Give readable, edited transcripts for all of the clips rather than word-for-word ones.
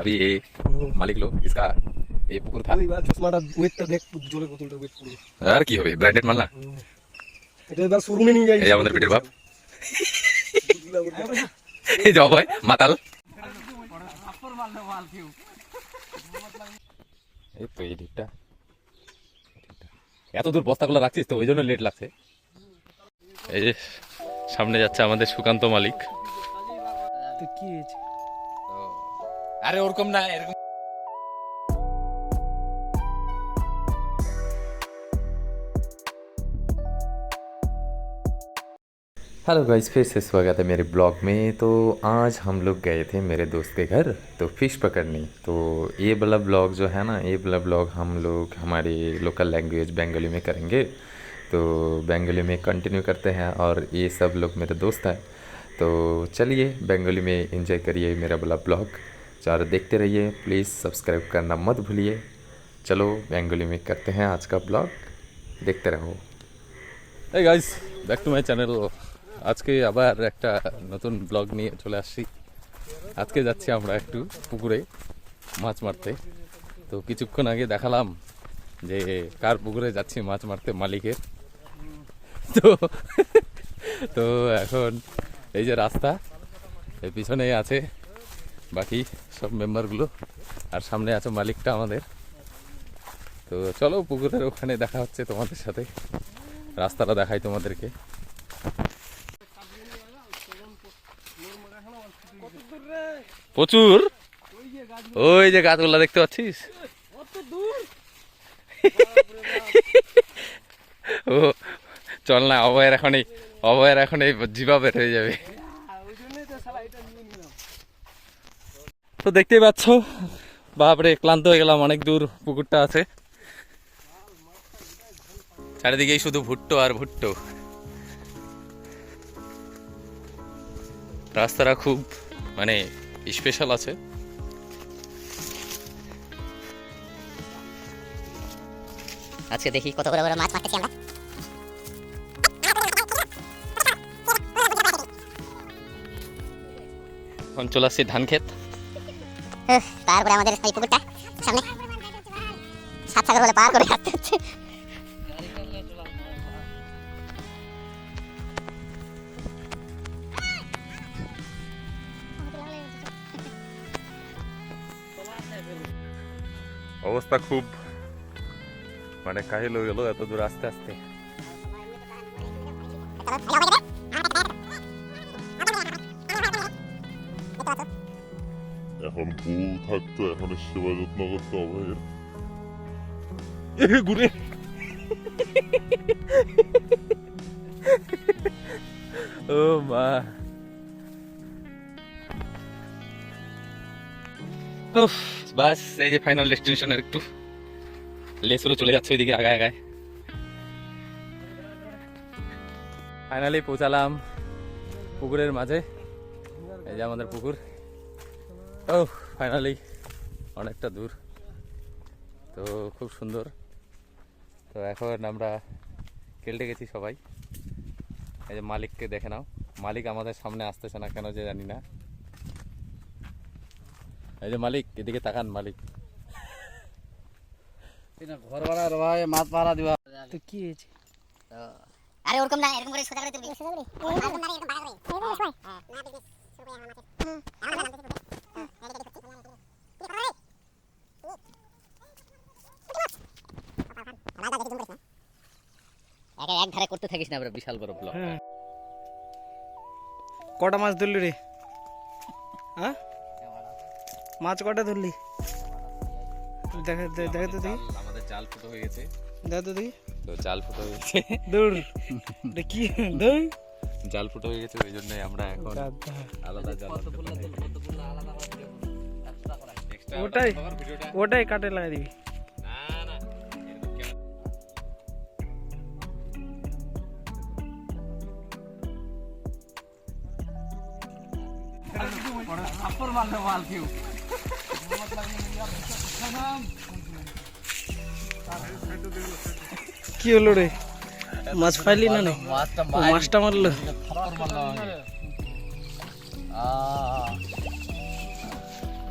अभी ये मालिक लोग इसका ये पुकुर था ওই বার চশমাটা ওয়েটটা দেখ জলে বোতলটা ওয়েট করবে আর কি হবে ব্র্যান্ডেড মাল না এটা এবার শোরুমে নিয়ে যাই এই আমাদের পেটের বাপ এই যাও ভাই মাতাল এই তো এই দিকটা এত দূর বস্তাগুলো রাখছিস তো ওই জন্য লেট লাগছে এই যে সামনে যাচ্ছে আমাদের সুকান্ত মালিক তো কি হয়েছে আরে ওরকম না এরকম हेलो गाइस फिर से स्वागत है मेरे ब्लॉग में। तो आज हम लोग गए थे मेरे दोस्त के घर तो फ़िश पकड़ने। तो ये वाला ब्लॉग जो है ना ये वाला ब्लॉग हम लोग हमारे लोकल लैंग्वेज बंगाली में करेंगे। तो बंगाली में कंटिन्यू करते हैं और ये सब लोग मेरे दोस्त हैं। तो चलिए बंगाली में एंजॉय करिए मेरा वाला ब्लॉग और देखते रहिए। प्लीज़ सब्सक्राइब करना मत भूलिए। चलो बंगाली में करते हैं आज का ब्लॉग, देखते रहो। Hey guys back to my channel. আজকে আবার একটা নতুন ব্লগ নিয়ে চলে আসছি। আজকে যাচ্ছি আমরা একটু পুকুরে মাছ মারতে। তো কিছুক্ষণ আগে দেখালাম যে কার পুকুরে যাচ্ছি মাছ মারতে, মালিকের। তো তো এখন এই যে রাস্তা, এর পিছনে আছে বাকি সব মেম্বারগুলো আর সামনে আছে মালিকটা আমাদের। তো চলো পুকুরের ওখানে দেখা হচ্ছে তোমাদের সাথে, রাস্তাটা দেখাই তোমাদেরকে। প্রচুর ওই যে গাছগুলা দেখতে পাচ্ছিস ও চল না, অভয়ের এখন এই জিভা বের হয়ে যাবে। তো দেখতেই পাচ্ছ বাপরে ক্লান্ত হয়ে গেলাম, অনেক দূর পুকুরটা আছে, চারিদিকেই শুধু ভুট্টো আর ভুট্টো। রাস্তাটা খুব মানে স্পেশাল আছে। আজকে দেখি কত বড় বড় মাছ মারতেছি আমরা। এখন চলে আসছি ধান ক্ষেত। তারপরে আমাদের এই পুকুরটা সামনে 7 সাগর বলে পার করে হাঁটতে হচ্ছে। অবস্থা খুব মানে কাহিল হয়ে গেল এত দূর আস্তে আস্তে। এখন বউ থাকতো, এখন সেবা যত্ন করতে হবে। ঘুরে ও মা, বাস এই যে ফাইনাল ডেস্টিনেশনের একটু লেসুরও চলে যাচ্ছে ওইদিকে আগায় আগায়। ফাইনালি পৌঁছালাম পুকুরের মাঝে। এই যে আমাদের পুকুর। ও ফাইনালি অনেকটা দূর, তো খুব সুন্দর। তো এখন আমরা খেলতে গেছি সবাই। এই যে মালিককে দেখে নাও, মালিক আমাদের সামনে আসতেছে না কেন যে জানি না। এই যে মালিক, এদিকে তাকান মালিক। ঘর ভাড়া ভাই মাছ ভাড়া দিবা তো কি হয়েছে আরে ওরকম না, এরকম করে সোজা করে তুলবি, সোজা করে এরকম না, এরকম ভাড়া করে এরকম সময় হ্যাঁ না বিজনেস শুরু করে আমার মাঠে এক ধারে করতে থাকিস না, আমরা বিশাল বড় ব্লক। কটা মাছ ধরলি রে? হ্যাঁ মাছ কটা ধরলি? দেখা দেখা তো দেখি। আমাদের জাল ফুটো হয়ে গেছে, দেখা তো দেখি। তো জাল ফুটো হয়ে গেছে। দৌড় কি দৌড় জাল ফুটো হয়ে গেছে, ওই জন্যই আমরা এখন আলাদা জাল ওটাই ওটাই কাটে লাগিয়ে দিবি। কি হলো রে? মাছ পাইলি না? মাছটা মারলো।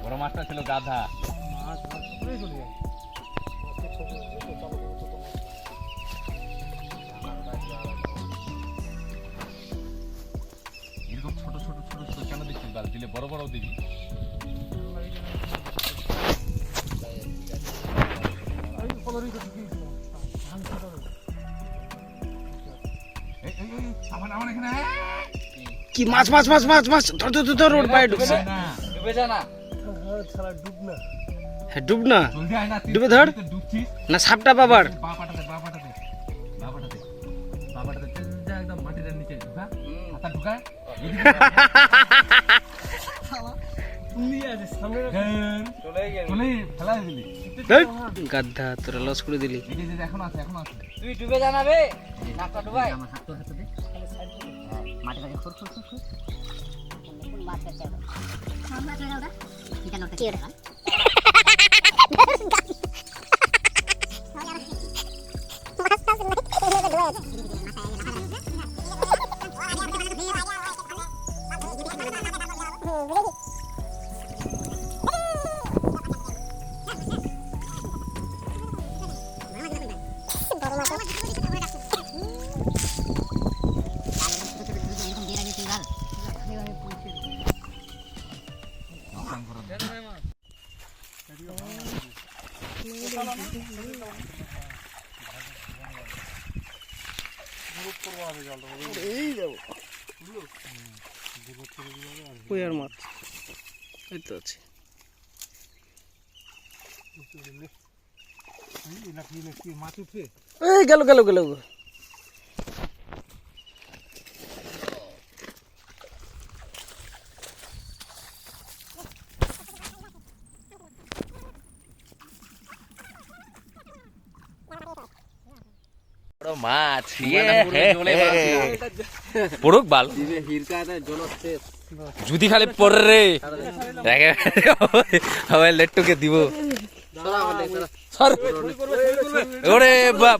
বড় মাছটা ছিল গাধা। মাছ মাছ পুরোই চলে যায়। এরকম ছোট ছোট ছোট ছোট কেন দিচ্ছিস বাল? দিলে বড় বড় দিবি। কি মাছ মাছ মাছ মাছ মাছ ধর ধর ধর, ধর ওর পায়ে ঢুকছে। ডুবে যা না। হ্যাঁ ডুব না, জলদি আয় না। ডুবে ধর। ডুবছিস। না সাপটা বাবার। বাপাটাতে বাপাটাতে বাপাটাতে বাপাটাতে যা একদম মাটির নিচে ঢুকা। হাতা ঢুকা। চলে ফেলা দিলি। গাধা তোরা লস করে দিলি। এই যে এখন আছে এখন আছে। তুই ডুবে জানাবে নাকটা ডুবাই আমার হাত তোর হাতে দে মাটিটাকে খুর খুর খুর খুর কোন মাছ করছে ওটা কোন মাছ ওটা এটা নড়তে কি ওটা কই আর মাছ এই তো আছে। এই গেল গেল গেল মাছ পড়ুক বাল যদি খালি পড়ে রে হবে লেট্টুকে দিব। ওরে বাপ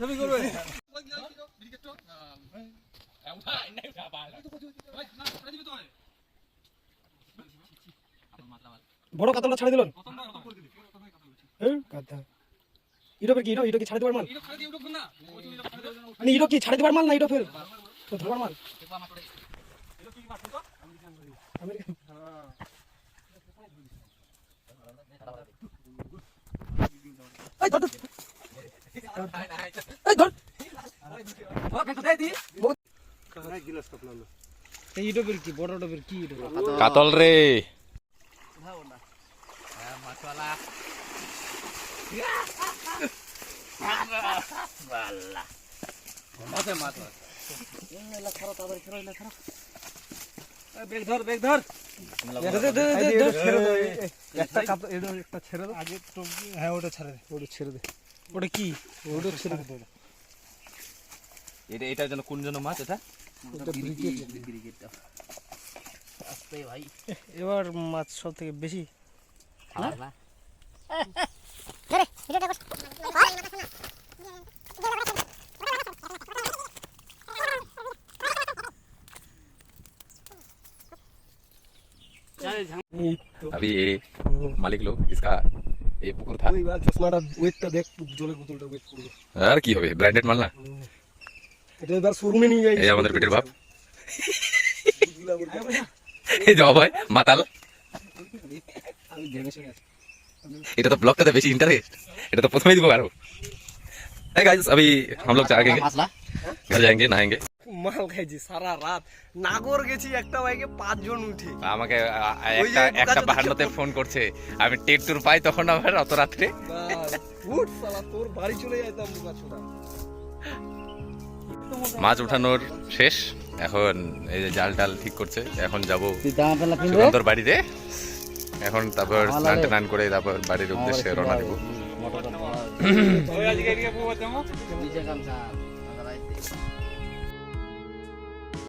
বড় কাতলটা ছাড়ে দিল। ইটো কি ইটো কি ছাড়ে দেবার মাল? মানে ইটো কি ছাড়ে দেবার মাল না ইটো ফের তো ধরবার মাল? এই ধর এই ধর এই ইটো ফের কি বড় ফের কি ইটো কাতল রে বেগ ধর বেগ ধর একটা কাতল একটা ছেড়ে দাও আগে তো। হ্যাঁ ওটা ছেড়ে দে ওটা ছেড়ে দে। ওটা কি ওটা ছেড়ে দে। এটা এটার জন্য কোন জন্য মাছ এটা? এবার মাছ সব থেকে বেশি अभी ये मालिक लोग इसका ये पुकुर था চশমাটা ওয়েটটা দেখ জলের বোতলটা ওয়েট করবে আর কি হবে ব্র্যান্ডেড মাল না এটা এবার শোরুমে নিয়ে যাই। এই আমাদের পেটের বাপ এই জবাব হয় মাতাল আমি জেনে শুনে আছি। এটা তো ব্লগটাতে বেশি इंटरेस्ट এটা তো প্রথমেই দিব আরো। এই गाइस अभी हम लोग जाएंगे घर जाएंगे नहाएंगे। মাল খাইছি সারা রাত নাগর গেছি একটা বাইকে 5 জন উঠে। আমাকে একটা 52তে ফোন করছে আমি টেট ট্যুর পাই তখন আবার অত রাত্রে উঠ শালা তোর বাড়ি চলে যাইতাম বুকা ছোড়া। মাছ উঠানোর শেষ এখন এই যে জাল টাল ঠিক করছে এখন যাব তুই জামা প্যান্ট কিনবে সুগন্ধর বাড়িতে এখন তারপর স্নান টান করে তারপর বাড়ির উদ্দেশ্যে রওনা দেবো। নিচে গামছা